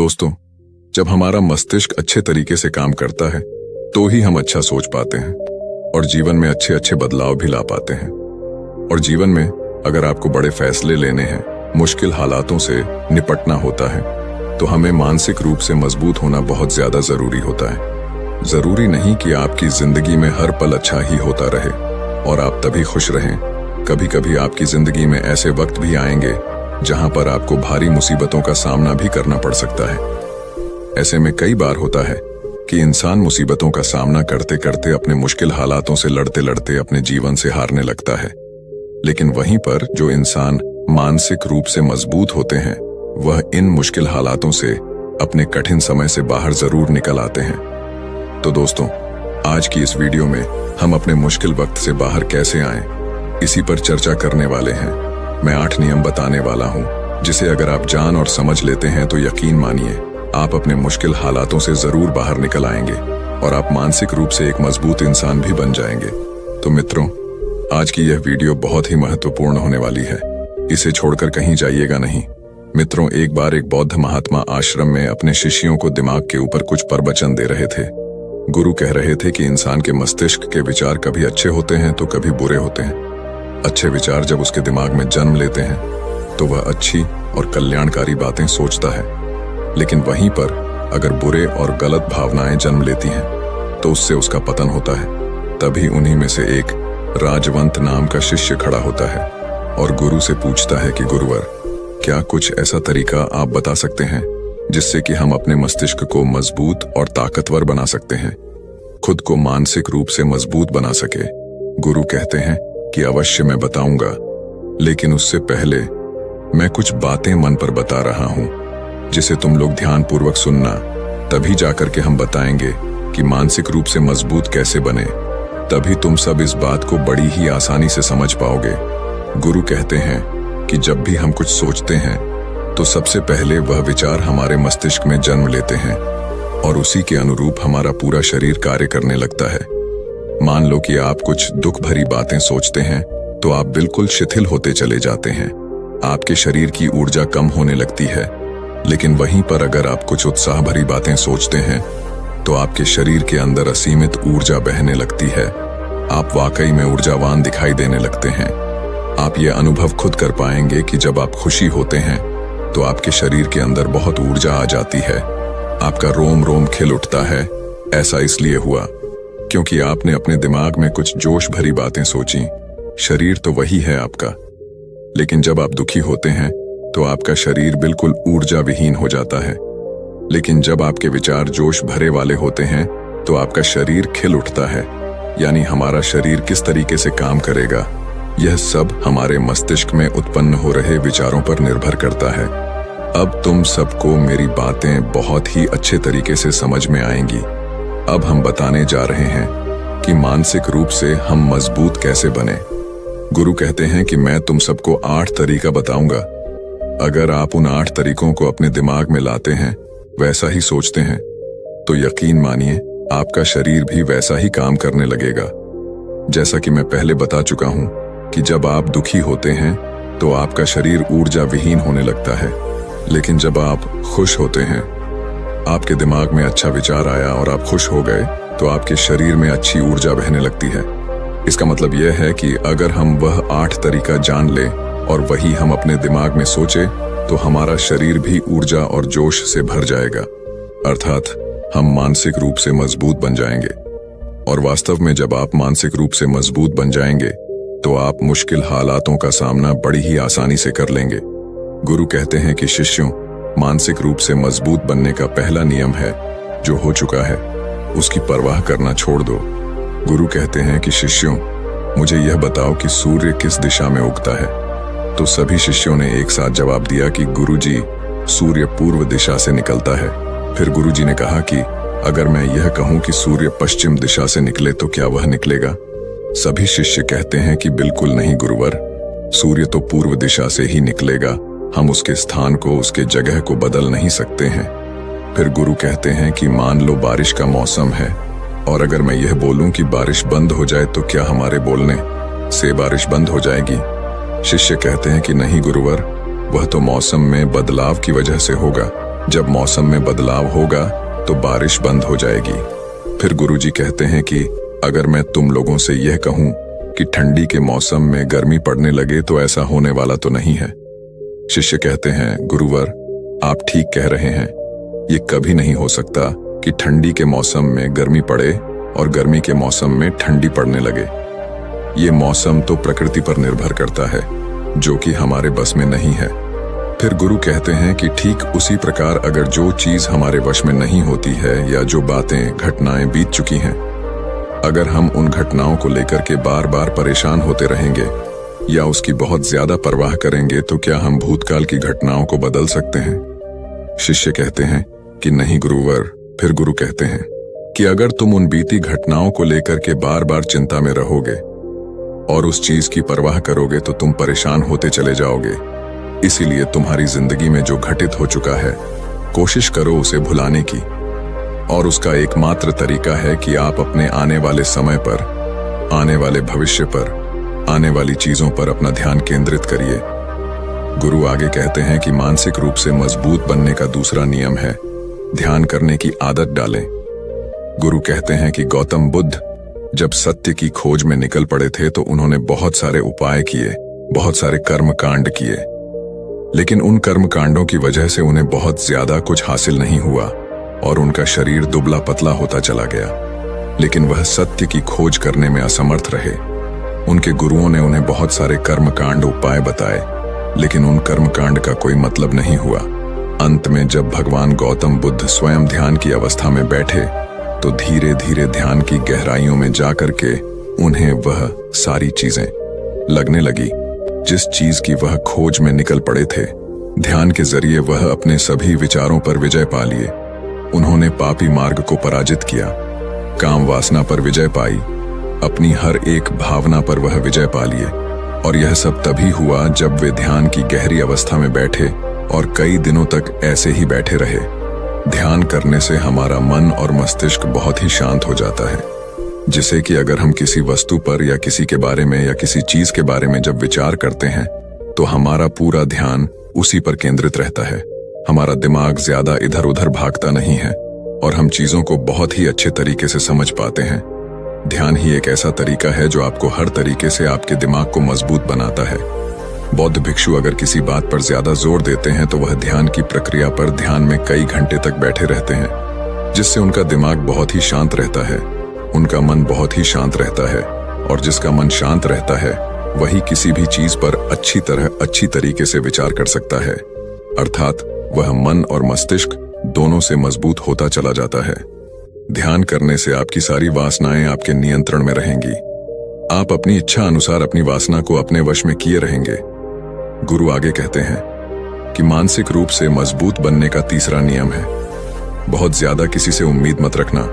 दोस्तों, जब हमारा मस्तिष्क अच्छे तरीके से काम करता है तो ही हम अच्छा सोच पाते हैं और जीवन में अच्छे अच्छे बदलाव भी ला पाते हैं। और जीवन में अगर आपको बड़े फैसले लेने हैं, मुश्किल हालातों से निपटना होता है, तो हमें मानसिक रूप से मजबूत होना बहुत ज्यादा जरूरी होता है। जरूरी नहीं कि आपकी जिंदगी में हर पल अच्छा ही होता रहे और आप तभी खुश रहें। कभी कभी आपकी जिंदगी में ऐसे वक्त भी आएंगे जहां पर आपको भारी मुसीबतों का सामना भी करना पड़ सकता है। ऐसे में कई बार होता है कि इंसान मुसीबतों का सामना करते करते अपने मुश्किल हालातों से लड़ते लड़ते अपने जीवन से हारने लगता है। लेकिन वहीं पर जो इंसान मानसिक रूप से मजबूत होते हैं, वह इन मुश्किल हालातों से अपने कठिन समय से बाहर जरूर निकल आते हैं। तो दोस्तों, आज की इस वीडियो में हम अपने मुश्किल वक्त से बाहर कैसे आएं, इसी पर चर्चा करने वाले हैं। मैं 8 नियम बताने वाला हूं, जिसे अगर आप जान और समझ लेते हैं तो यकीन मानिए आप अपने मुश्किल हालातों से जरूर बाहर निकल आएंगे और आप मानसिक रूप से एक मजबूत इंसान भी बन जाएंगे। तो मित्रों, आज की यह वीडियो बहुत ही महत्वपूर्ण होने वाली है। इसे छोड़कर कहीं जाइएगा नहीं। मित्रों, एक बार एक बौद्ध महात्मा आश्रम में अपने शिष्यों को दिमाग के ऊपर कुछ प्रवचन दे रहे थे। गुरु कह रहे थे कि इंसान के मस्तिष्क के विचार कभी अच्छे होते हैं तो कभी बुरे होते हैं। अच्छे विचार जब उसके दिमाग में जन्म लेते हैं तो वह अच्छी और कल्याणकारी बातें सोचता है, लेकिन वहीं पर अगर बुरे और गलत भावनाएं जन्म लेती हैं तो उससे उसका पतन होता है। तभी उन्हीं में से एक राजवंत नाम का शिष्य खड़ा होता है और गुरु से पूछता है कि गुरुवर, क्या कुछ ऐसा तरीका आप बता सकते हैं जिससे कि हम अपने मस्तिष्क को मजबूत और ताकतवर बना सकते हैं, खुद को मानसिक रूप से मजबूत बना सके। गुरु कहते हैं कि अवश्य मैं बताऊंगा, लेकिन उससे पहले मैं कुछ बातें मन पर बता रहा हूं जिसे तुम लोग ध्यानपूर्वक सुनना। तभी जाकर के हम बताएंगे कि मानसिक रूप से मजबूत कैसे बने। तभी तुम सब इस बात को बड़ी ही आसानी से समझ पाओगे। गुरु कहते हैं कि जब भी हम कुछ सोचते हैं तो सबसे पहले वह विचार हमारे मस्तिष्क में जन्म लेते हैं और उसी के अनुरूप हमारा पूरा शरीर कार्य करने लगता है। मान लो कि आप कुछ दुख भरी बातें सोचते हैं तो आप बिल्कुल शिथिल होते चले जाते हैं, आपके शरीर की ऊर्जा कम होने लगती है। लेकिन वहीं पर अगर आप कुछ उत्साह भरी बातें सोचते हैं तो आपके शरीर के अंदर असीमित ऊर्जा बहने लगती है। आप वाकई में ऊर्जावान दिखाई देने लगते हैं। आप ये अनुभव खुद कर पाएंगे कि जब आप खुशी होते हैं तो आपके शरीर के अंदर बहुत ऊर्जा आ जाती है, आपका रोम रोम खिल उठता है। ऐसा इसलिए हुआ क्योंकि आपने अपने दिमाग में कुछ जोश भरी बातें सोची। शरीर तो वही है आपका, लेकिन जब आप दुखी होते हैं तो आपका शरीर बिल्कुल ऊर्जा विहीन हो जाता है। लेकिन जब आपके विचार जोश भरे वाले होते हैं तो आपका शरीर खिल उठता है। यानी हमारा शरीर किस तरीके से काम करेगा, यह सब हमारे मस्तिष्क में उत्पन्न हो रहे विचारों पर निर्भर करता है। अब तुम सबको मेरी बातें बहुत ही अच्छे तरीके से समझ में आएंगी। अब हम बताने जा रहे हैं कि मानसिक रूप से हम मजबूत कैसे बने। गुरु कहते हैं कि मैं तुम सबको 8 तरीका बताऊंगा। अगर आप उन 8 तरीकों को अपने दिमाग में लाते हैं, वैसा ही सोचते हैं, तो यकीन मानिए आपका शरीर भी वैसा ही काम करने लगेगा। जैसा कि मैं पहले बता चुका हूं कि जब आप दुखी होते हैं तो आपका शरीर ऊर्जा विहीन होने लगता है, लेकिन जब आप खुश होते हैं, आपके दिमाग में अच्छा विचार आया और आप खुश हो गए, तो आपके शरीर में अच्छी ऊर्जा बहने लगती है। इसका मतलब यह है कि अगर हम वह 8 तरीका जान लें और वही हम अपने दिमाग में सोचे तो हमारा शरीर भी ऊर्जा और जोश से भर जाएगा, अर्थात हम मानसिक रूप से मजबूत बन जाएंगे। और वास्तव में जब आप मानसिक रूप से मजबूत बन जाएंगे तो आप मुश्किल हालातों का सामना बड़ी ही आसानी से कर लेंगे। गुरु कहते हैं कि शिष्यों, मानसिक रूप से मजबूत बनने का पहला नियम है, जो हो चुका है उसकी परवाह करना छोड़ दो। गुरु कहते हैं कि शिष्यों, मुझे यह बताओ कि सूर्य किस दिशा में उगता है। तो सभी शिष्यों ने एक साथ जवाब दिया कि गुरुजी, सूर्य पूर्व दिशा से निकलता है। फिर गुरुजी ने कहा कि अगर मैं यह कहूं कि सूर्य पश्चिम दिशा से निकले तो क्या वह निकलेगा? सभी शिष्य कहते हैं कि बिल्कुल नहीं गुरुवर, सूर्य तो पूर्व दिशा से ही निकलेगा, हम उसके स्थान को, उसके जगह को बदल नहीं सकते हैं। फिर गुरु कहते हैं कि मान लो बारिश का मौसम है और अगर मैं यह बोलूं कि बारिश बंद हो जाए तो क्या हमारे बोलने से बारिश बंद हो जाएगी? शिष्य कहते हैं कि नहीं गुरुवर, वह तो मौसम में बदलाव की वजह से होगा, जब मौसम में बदलाव होगा तो बारिश बंद हो जाएगी। फिर गुरुजी कहते हैं कि अगर मैं तुम लोगों से यह कहूं कि ठंडी के मौसम में गर्मी पड़ने लगे तो ऐसा होने वाला तो नहीं है। शिष्य कहते हैं, गुरुवर आप ठीक कह रहे हैं, ये कभी नहीं हो सकता कि ठंडी के मौसम में गर्मी पड़े और गर्मी के मौसम में ठंडी पड़ने लगे। ये मौसम तो प्रकृति पर निर्भर करता है, जो कि हमारे बस में नहीं है। फिर गुरु कहते हैं कि ठीक उसी प्रकार अगर जो चीज हमारे वश में नहीं होती है या जो बातें घटनाएं बीत चुकी हैं, अगर हम उन घटनाओं को लेकर के बार बार परेशान होते रहेंगे या उसकी बहुत ज्यादा परवाह करेंगे तो क्या हम भूतकाल की घटनाओं को बदल सकते हैं? शिष्य कहते हैं कि नहीं गुरुवर। फिर गुरु कहते हैं कि अगर तुम उन बीती घटनाओं को लेकर के बार बार चिंता में रहोगे और उस चीज की परवाह करोगे तो तुम परेशान होते चले जाओगे। इसीलिए तुम्हारी जिंदगी में जो घटित हो चुका है, कोशिश करो उसे भुलाने की, और उसका एकमात्र तरीका है कि आप अपने आने वाले समय पर, आने वाले भविष्य पर, आने वाली चीजों पर अपना ध्यान केंद्रित करिए। गुरु आगे कहते हैं कि मानसिक रूप से मजबूत बनने का दूसरा नियम है ध्यान करने की आदत डालें। गुरु कहते हैं कि गौतम बुद्ध जब सत्य की खोज में निकल पड़े थे तो उन्होंने बहुत सारे उपाय किए, बहुत सारे कर्म कांड किए, लेकिन उन कर्म कांडों की वजह से उन्हें बहुत ज्यादा कुछ हासिल नहीं हुआ और उनका शरीर दुबला पतला होता चला गया। लेकिन वह सत्य की खोज करने में असमर्थ रहे। उनके गुरुओं ने उन्हें बहुत सारे कर्म कांड उपाय बताए, लेकिन उन कर्म कांड का कोई मतलब नहीं हुआ। अंत में जब भगवान गौतम बुद्ध स्वयं ध्यान की अवस्था में बैठे तो धीरे धीरे ध्यान की गहराइयों में जाकर के उन्हें वह सारी चीजें लगने लगी जिस चीज की वह खोज में निकल पड़े थे। ध्यान के जरिए वह अपने सभी विचारों पर विजय पा लिए। उन्होंने पापी मार्ग को पराजित किया, काम वासना पर विजय पाई, अपनी हर एक भावना पर वह विजय पा लिए। और यह सब तभी हुआ जब वे ध्यान की गहरी अवस्था में बैठे और कई दिनों तक ऐसे ही बैठे रहे। ध्यान करने से हमारा मन और मस्तिष्क बहुत ही शांत हो जाता है, जिसे कि अगर हम किसी वस्तु पर या किसी के बारे में या किसी चीज के बारे में जब विचार करते हैं तो हमारा पूरा ध्यान उसी पर केंद्रित रहता है। हमारा दिमाग ज्यादा इधर उधर भागता नहीं है और हम चीजों को बहुत ही अच्छे तरीके से समझ पाते हैं। ध्यान ही एक ऐसा तरीका है जो आपको हर तरीके से आपके दिमाग को मजबूत बनाता है। बौद्ध भिक्षु अगर किसी बात पर ज्यादा जोर देते हैं तो वह ध्यान की प्रक्रिया पर ध्यान में कई घंटे तक बैठे रहते हैं, जिससे उनका दिमाग बहुत ही शांत रहता है, उनका मन बहुत ही शांत रहता है। और जिसका मन शांत रहता है वही किसी भी चीज पर अच्छी तरीके से विचार कर सकता है, अर्थात वह मन और मस्तिष्क दोनों से मजबूत होता चला जाता है। ध्यान करने से आपकी सारी वासनाएं आपके नियंत्रण में रहेंगी। आप अपनी इच्छा अनुसार अपनी वासना को अपने वश में किए रहेंगे। गुरु आगे कहते हैं कि मानसिक रूप से मजबूत बनने का तीसरा नियम है बहुत ज्यादा किसी से उम्मीद मत रखना।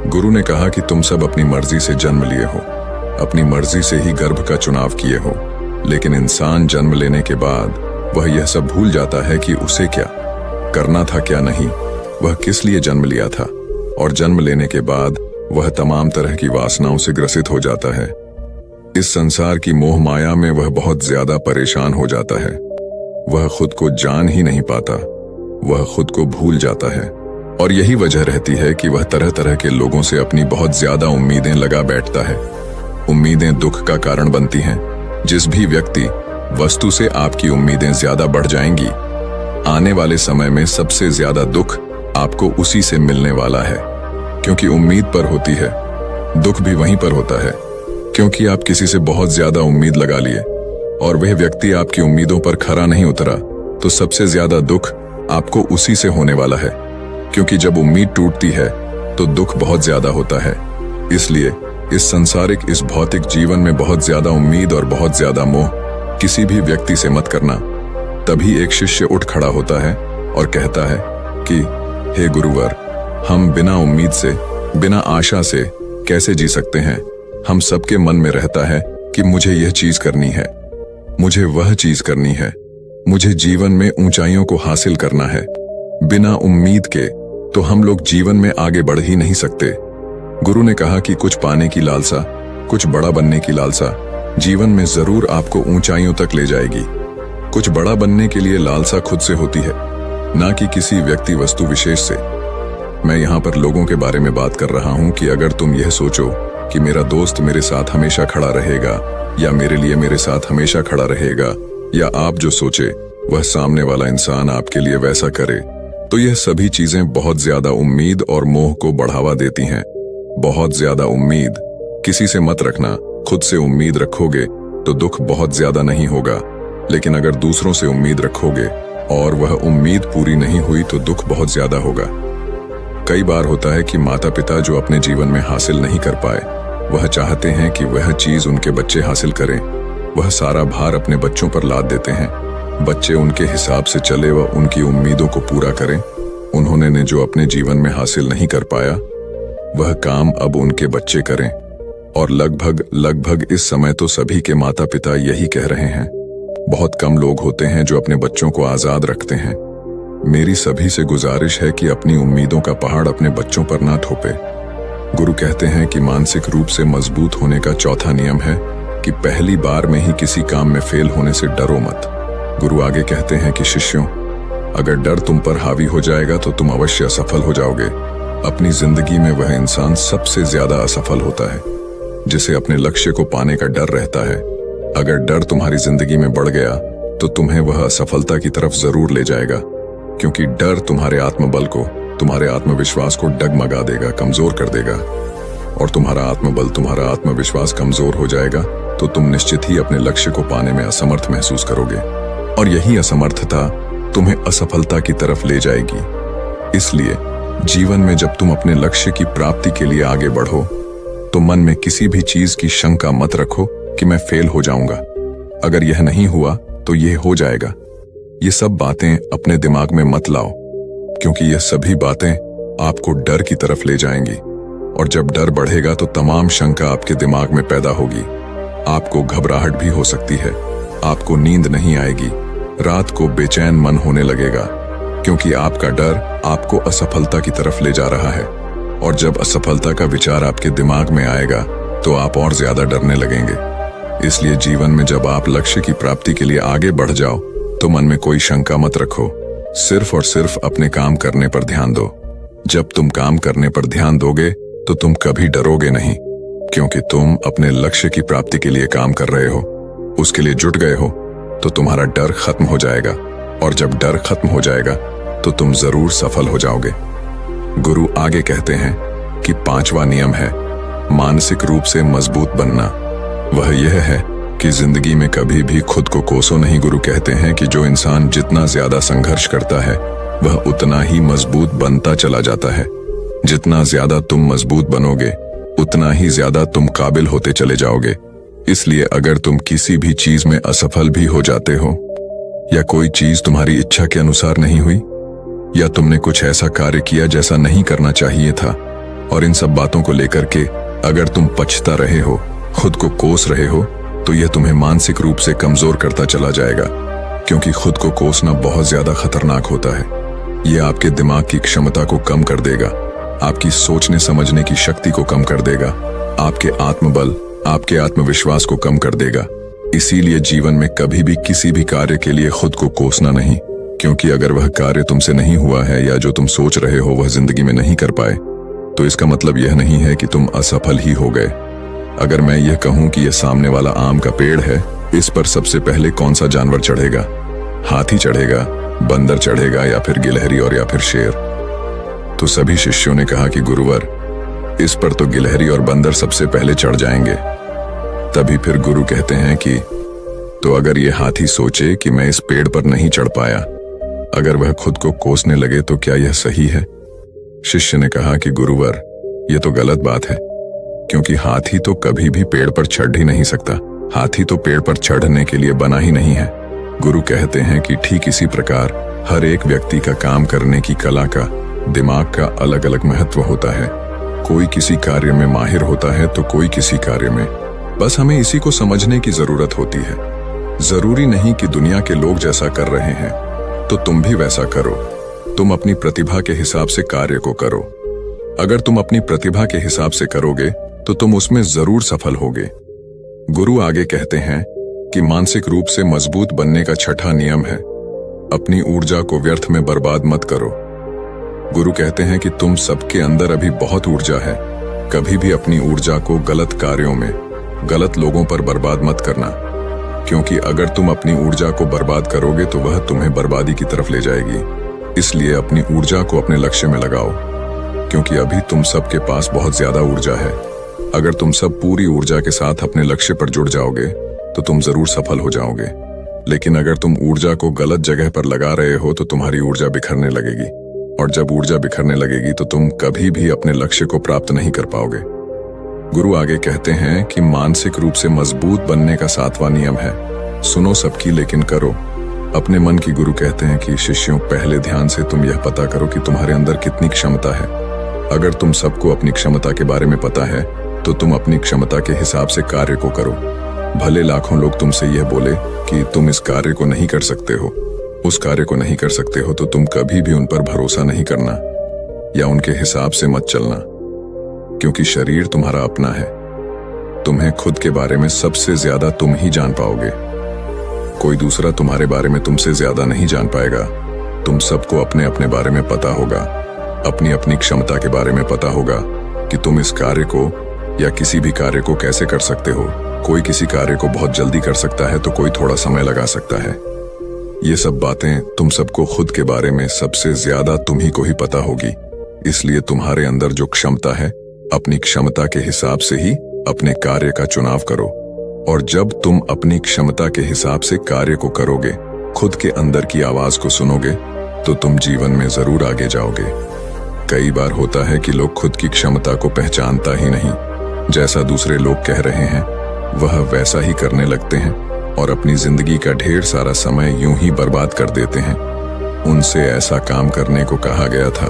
गुरु ने कहा कि तुम सब अपनी मर्जी से जन्म लिए हो, अपनी मर्जी से ही गर्भ का चुनाव किए हो, लेकिन इंसान जन्म लेने के बाद वह यह सब भूल जाता है कि उसे क्या करना था क्या नहीं, वह किस लिए जन्म लिया था। और जन्म लेने के बाद वह तमाम तरह की वासनाओं से ग्रसित हो जाता है। इस संसार की मोह माया में वह बहुत ज्यादा परेशान हो जाता है। वह खुद को जान ही नहीं पाता, वह खुद को भूल जाता है। और यही वजह रहती है कि वह तरह तरह के लोगों से अपनी बहुत ज्यादा उम्मीदें लगा बैठता है। उम्मीदें दुख का कारण बनती हैं। जिस भी व्यक्ति वस्तु से आपकी उम्मीदें ज्यादा बढ़ जाएंगी, आने वाले समय में सबसे ज्यादा दुख आपको उसी से मिलने वाला है, क्योंकि उम्मीद पर होती है। दुख भी वहीं पर होता है, क्योंकि आप किसी से बहुत ज्यादा उम्मीद लगा लिए और वह व्यक्ति आपकी उम्मीदों पर खरा नहीं उतरा, तो सबसे ज्यादा दुख आपको उसी से होने वाला है। क्योंकि जब उम्मीद टूटती है तो दुख बहुत ज्यादा होता है। इसलिए इस संसारिक, इस भौतिक जीवन में बहुत ज्यादा उम्मीद और बहुत ज्यादा मोह किसी भी व्यक्ति से मत करना। तभी एक शिष्य उठ खड़ा होता है और कहता है कि हे गुरुवर, हम बिना उम्मीद से, बिना आशा से कैसे जी सकते हैं। हम सबके मन में रहता है कि मुझे यह चीज करनी है, मुझे वह चीज करनी है, मुझे जीवन में ऊंचाइयों को हासिल करना है। बिना उम्मीद के तो हम लोग जीवन में आगे बढ़ ही नहीं सकते। गुरु ने कहा कि कुछ पाने की लालसा, कुछ बड़ा बनने की लालसा जीवन में जरूर आपको ऊंचाइयों तक ले जाएगी। कुछ बड़ा बनने के लिए लालसा खुद से होती है, ना कि किसी व्यक्ति वस्तु विशेष से। मैं यहाँ पर लोगों के बारे में बात कर रहा हूँ कि अगर तुम यह सोचो कि मेरा दोस्त मेरे साथ हमेशा खड़ा रहेगा या मेरे लिए मेरे साथ हमेशा खड़ा रहेगा, या आप जो सोचे वह सामने वाला इंसान आपके लिए वैसा करे, तो यह सभी चीजें बहुत ज्यादा उम्मीद और मोह को बढ़ावा देती हैं। बहुत ज्यादा उम्मीद किसी से मत रखना। खुद से उम्मीद रखोगे तो दुख बहुत ज्यादा नहीं होगा, लेकिन अगर दूसरों से उम्मीद रखोगे और वह उम्मीद पूरी नहीं हुई तो दुख बहुत ज्यादा होगा। कई बार होता है कि माता पिता जो अपने जीवन में हासिल नहीं कर पाए, वह चाहते हैं कि वह चीज उनके बच्चे हासिल करें। वह सारा भार अपने बच्चों पर लाद देते हैं। बच्चे उनके हिसाब से चले व उनकी उम्मीदों को पूरा करें। उन्होंने ने जो अपने जीवन में हासिल नहीं कर पाया, वह काम अब उनके बच्चे करें। और लगभग इस समय तो सभी के माता पिता यही कह रहे हैं। बहुत कम लोग होते हैं जो अपने बच्चों को आजाद रखते हैं। मेरी सभी से गुजारिश है कि अपनी उम्मीदों का पहाड़ अपने बच्चों पर ना थोपे। गुरु कहते हैं कि मानसिक रूप से मजबूत होने का चौथा नियम है कि पहली बार में ही किसी काम में फेल होने से डरो मत। गुरु आगे कहते हैं कि शिष्यों, अगर डर तुम पर हावी हो जाएगा तो तुम अवश्य असफल हो जाओगे। अपनी जिंदगी में वह इंसान सबसे ज्यादा असफल होता है जिसे अपने लक्ष्य को पाने का डर रहता है। अगर डर तुम्हारी जिंदगी में बढ़ गया तो तुम्हें वह असफलता की तरफ जरूर ले जाएगा, क्योंकि डर तुम्हारे आत्मबल को, तुम्हारे आत्मविश्वास को डगमगा देगा, कमजोर कर देगा। और तुम्हारा आत्मबल, तुम्हारा आत्मविश्वास कमजोर हो जाएगा तो तुम निश्चित ही अपने लक्ष्य को पाने में असमर्थ महसूस करोगे, और यही असमर्थता तुम्हें असफलता की तरफ ले जाएगी। इसलिए जीवन में जब तुम अपने लक्ष्य की प्राप्ति के लिए आगे बढ़ो तो मन में किसी भी चीज की शंका मत रखो कि मैं फेल हो जाऊंगा। अगर यह नहीं हुआ तो यह हो जाएगा। ये सब बातें अपने दिमाग में मत लाओ, क्योंकि यह सभी बातें आपको डर की तरफ ले जाएंगी। और जब डर बढ़ेगा तो तमाम शंका आपके दिमाग में पैदा होगी। आपको घबराहट भी हो सकती है, आपको नींद नहीं आएगी, रात को बेचैन मन होने लगेगा, क्योंकि आपका डर आपको असफलता की तरफ ले जा रहा है। और जब असफलता का विचार आपके दिमाग में आएगा तो आप और ज्यादा डरने लगेंगे। इसलिए जीवन में जब आप लक्ष्य की प्राप्ति के लिए आगे बढ़ जाओ तो मन में कोई शंका मत रखो, सिर्फ और सिर्फ अपने काम करने पर ध्यान दो। जब तुम काम करने पर ध्यान दोगे तो तुम कभी डरोगे नहीं, क्योंकि तुम अपने लक्ष्य की प्राप्ति के लिए काम कर रहे हो, उसके लिए जुट गए हो, तो तुम्हारा डर खत्म हो जाएगा। और जब डर खत्म हो जाएगा तो तुम जरूर सफल हो जाओगे। गुरु आगे कहते हैं कि पांचवा नियम है मानसिक रूप से मजबूत बनना। वह यह है कि जिंदगी में कभी भी खुद को कोसो नहीं। गुरु कहते हैं कि जो इंसान जितना ज्यादा संघर्ष करता है वह उतना ही मजबूत बनता चला जाता है। जितना ज्यादा तुम मजबूत बनोगे उतना ही ज्यादा तुम काबिल होते चले जाओगे। इसलिए अगर तुम किसी भी चीज में असफल भी हो जाते हो, या कोई चीज तुम्हारी इच्छा के अनुसार नहीं हुई, या तुमने कुछ ऐसा कार्य किया जैसा नहीं करना चाहिए था, और इन सब बातों को लेकर के अगर तुम पछता रहे हो, खुद को कोस रहे हो, तो यह तुम्हें मानसिक रूप से कमजोर करता चला जाएगा। क्योंकि खुद को कोसना बहुत ज्यादा खतरनाक होता है। यह आपके दिमाग की क्षमता को कम कर देगा, आपकी सोचने समझने की शक्ति को कम कर देगा, आपके आत्मबल, आपके आत्मविश्वास को कम कर देगा। इसीलिए जीवन में कभी भी किसी भी कार्य के लिए खुद को कोसना नहीं, क्योंकि अगर वह कार्य तुमसे नहीं हुआ है या जो तुम सोच रहे हो वह जिंदगी में नहीं कर पाए, तो इसका मतलब यह नहीं है कि तुम असफल ही हो गए। अगर मैं यह कहूं कि यह सामने वाला आम का पेड़ है, इस पर सबसे पहले कौन सा जानवर चढ़ेगा? हाथी चढ़ेगा, बंदर चढ़ेगा, या फिर गिलहरी और या फिर शेर? तो सभी शिष्यों ने कहा कि गुरुवर, इस पर तो गिलहरी और बंदर सबसे पहले चढ़ जाएंगे। तभी फिर गुरु कहते हैं कि तो अगर ये हाथी सोचे कि मैं इस पेड़ पर नहीं चढ़ पाया, अगर वह खुद को कोसने लगे तो क्या यह सही है? शिष्य ने कहा कि गुरुवर, यह तो गलत बात है, क्योंकि हाथी तो कभी भी पेड़ पर चढ़ ही नहीं सकता। हाथी तो पेड़ पर चढ़ने के लिए बना ही नहीं है। गुरु कहते हैं कि ठीक इसी प्रकार हर एक व्यक्ति का काम करने की कला का, दिमाग का अलग अलग महत्व होता है। कोई किसी कार्य में माहिर होता है तो कोई किसी कार्य में। बस हमें इसी को समझने की जरूरत होती है। जरूरी नहीं कि दुनिया के लोग जैसा कर रहे हैं तो तुम भी वैसा करो। तुम अपनी प्रतिभा के हिसाब से कार्य को करो। अगर तुम अपनी प्रतिभा के हिसाब से करोगे तो तुम उसमें जरूर सफल होगे। गुरु आगे कहते हैं कि मानसिक रूप से मजबूत बनने का छठा नियम है अपनी ऊर्जा को व्यर्थ में बर्बाद मत करो। गुरु कहते हैं कि तुम सबके अंदर अभी बहुत ऊर्जा है। कभी भी अपनी ऊर्जा को गलत कार्यों में, गलत लोगों पर बर्बाद मत करना, क्योंकि अगर तुम अपनी ऊर्जा को बर्बाद करोगे तो वह तुम्हें बर्बादी की तरफ ले जाएगी। इसलिए अपनी ऊर्जा को अपने लक्ष्य में लगाओ, क्योंकि अभी तुम सबके पास बहुत ज्यादा ऊर्जा है। अगर तुम सब पूरी ऊर्जा के साथ अपने लक्ष्य पर जुड़ जाओगे तो तुम जरूर सफल हो जाओगे। लेकिन अगर तुम ऊर्जा को गलत जगह पर लगा रहे हो तो तुम्हारी ऊर्जा बिखरने लगेगी, और जब ऊर्जा बिखरने लगेगी तो तुम कभी भी अपने लक्ष्य को प्राप्त नहीं कर पाओगे। गुरु आगे कहते हैं कि मानसिक रूप से मजबूत बनने का 7वां नियम है, सुनो सबकी लेकिन करो अपने मन की। गुरु कहते हैं कि शिष्यों, पहले ध्यान से तुम यह पता करो कि तुम्हारे अंदर कितनी क्षमता है। अगर तुम सबको अपनी क्षमता के बारे में पता है तो तुम अपनी क्षमता के हिसाब से कार्य को करो। भले लाखों लोग तुमसे यह बोले कि तुम इस कार्य को नहीं कर सकते हो, उस कार्य को नहीं कर सकते हो, तो तुम कभी भी उन पर भरोसा नहीं करना या उनके हिसाब से मत चलना, क्योंकि शरीर तुम्हारा अपना है। तुम्हें खुद के बारे में सबसे ज्यादा तुम ही जान पाओगे। कोई दूसरा तुम्हारे बारे में तुमसे ज्यादा नहीं जान पाएगा। तुम सबको अपने अपने बारे में पता होगा, अपनी अपनी क्षमता के बारे में पता होगा कि तुम इस कार्य को या किसी भी कार्य को कैसे कर सकते हो। कोई किसी कार्य को बहुत जल्दी कर सकता है तो कोई थोड़ा समय लगा सकता है। ये सब बातें तुम सबको खुद के बारे में सबसे ज्यादा तुम ही को ही पता होगी। इसलिए तुम्हारे अंदर जो क्षमता है, अपनी क्षमता के हिसाब से ही अपने कार्य का चुनाव करो। और जब तुम अपनी क्षमता के हिसाब से कार्य को करोगे, खुद के अंदर की आवाज को सुनोगे, तो तुम जीवन में जरूर आगे जाओगे। कई बार होता है कि लोग खुद की क्षमता को पहचानता ही नहीं। जैसा दूसरे लोग कह रहे हैं वह वैसा ही करने लगते हैं और अपनी जिंदगी का ढेर सारा समय यूं ही बर्बाद कर देते हैं। उनसे ऐसा काम करने को कहा गया था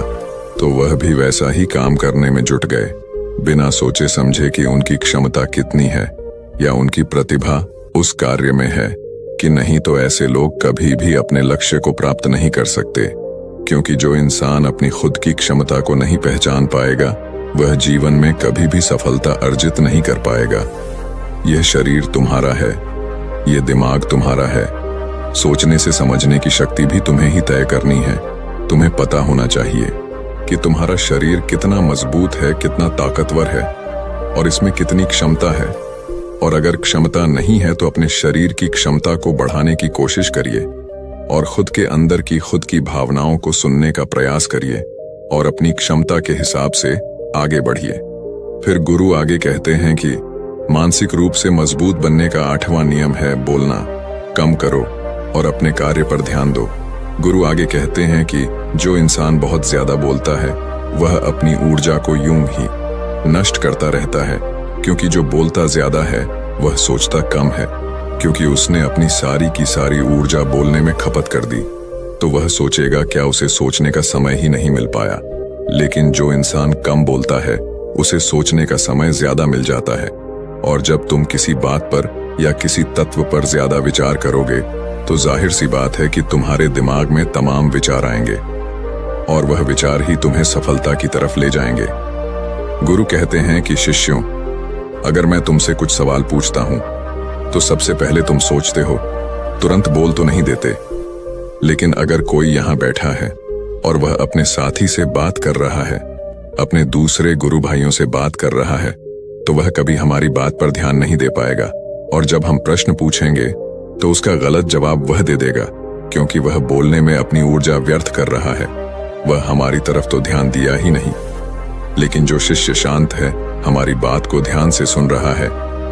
तो वह भी वैसा ही काम करने में जुट गए, बिना सोचे समझे कि उनकी क्षमता कितनी है या उनकी प्रतिभा उस कार्य में है कि नहीं। तो ऐसे लोग कभी भी अपने लक्ष्य को प्राप्त नहीं कर सकते, क्योंकि जो इंसान अपनी खुद की क्षमता को नहीं पहचान पाएगा वह जीवन में कभी भी सफलता अर्जित नहीं कर पाएगा। यह शरीर तुम्हारा है, यह दिमाग तुम्हारा है। सोचने से समझने की शक्ति भी तुम्हें ही तय करनी है। तुम्हें पता होना चाहिए कि तुम्हारा शरीर कितना मजबूत है, कितना ताकतवर है और इसमें कितनी क्षमता है। और अगर क्षमता नहीं है तो अपने शरीर की क्षमता को बढ़ाने की कोशिश करिए और खुद के अंदर की खुद की भावनाओं को सुनने का प्रयास करिए और अपनी क्षमता के हिसाब से आगे बढ़िए। फिर गुरु आगे कहते हैं कि मानसिक रूप से मजबूत बनने का 8वां नियम है, बोलना कम करो और अपने कार्य पर ध्यान दो। गुरु आगे कहते हैं कि जो इंसान बहुत ज्यादा बोलता है वह अपनी ऊर्जा को यूं ही नष्ट करता रहता है, क्योंकि जो बोलता ज्यादा है वह सोचता कम है, क्योंकि उसने अपनी सारी की सारी ऊर्जा बोलने में खपत कर दी तो वह सोचेगा क्या उसे सोचने का समय ही नहीं मिल पाया। लेकिन जो इंसान कम बोलता है उसे सोचने का समय ज्यादा मिल जाता है। और जब तुम किसी बात पर या किसी तत्व पर ज्यादा विचार करोगे तो जाहिर सी बात है कि तुम्हारे दिमाग में तमाम विचार आएंगे और वह विचार ही तुम्हें सफलता की तरफ ले जाएंगे। गुरु कहते हैं कि शिष्यों, अगर मैं तुमसे कुछ सवाल पूछता हूं तो सबसे पहले तुम सोचते हो, तुरंत बोल तो नहीं देते। लेकिन अगर कोई यहां बैठा है और वह अपने साथी से बात कर रहा है, अपने दूसरे गुरु भाइयों से बात कर रहा है, तो वह कभी हमारी बात पर ध्यान नहीं दे पाएगा। और जब हम प्रश्न पूछेंगे तो उसका गलत जवाब वह दे देगा, क्योंकि वह बोलने में अपनी ऊर्जा व्यर्थ कर रहा है। वह हमारी तरफ तो ध्यान दिया ही नहीं। लेकिन जो शिष्य शांत है, हमारी बात को ध्यान से सुन रहा है,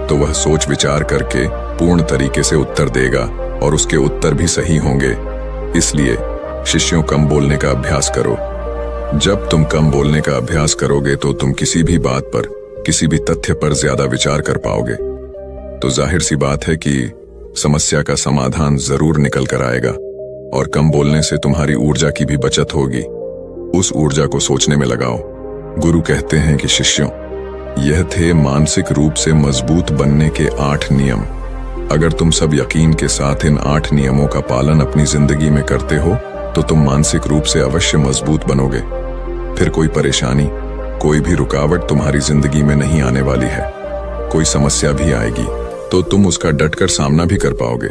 तो वह सोच विचार करके पूर्ण तरीके से उत्तर देगा और उसके उत्तर भी सही होंगे। इसलिए शिष्यों, कम बोलने का अभ्यास करो। जब तुम कम बोलने का अभ्यास करोगे तो तुम किसी भी बात पर, किसी भी तथ्य पर ज्यादा विचार कर पाओगे। तो जाहिर सी बात है कि समस्या का समाधान जरूर निकल कर आएगा और कम बोलने से तुम्हारी ऊर्जा की भी बचत होगी। उस ऊर्जा को सोचने में लगाओ। गुरु कहते हैं कि शिष्यों, यह थे मानसिक रूप से मजबूत बनने के 8 नियम। अगर तुम सब यकीन के साथ इन 8 नियमों का पालन अपनी जिंदगी में करते हो तो तुम मानसिक रूप से अवश्य मजबूत बनोगे। फिर कोई परेशानी, कोई भी रुकावट तुम्हारी जिंदगी में नहीं आने वाली है। कोई समस्या भी आएगी तो तुम उसका डटकर सामना भी कर पाओगे।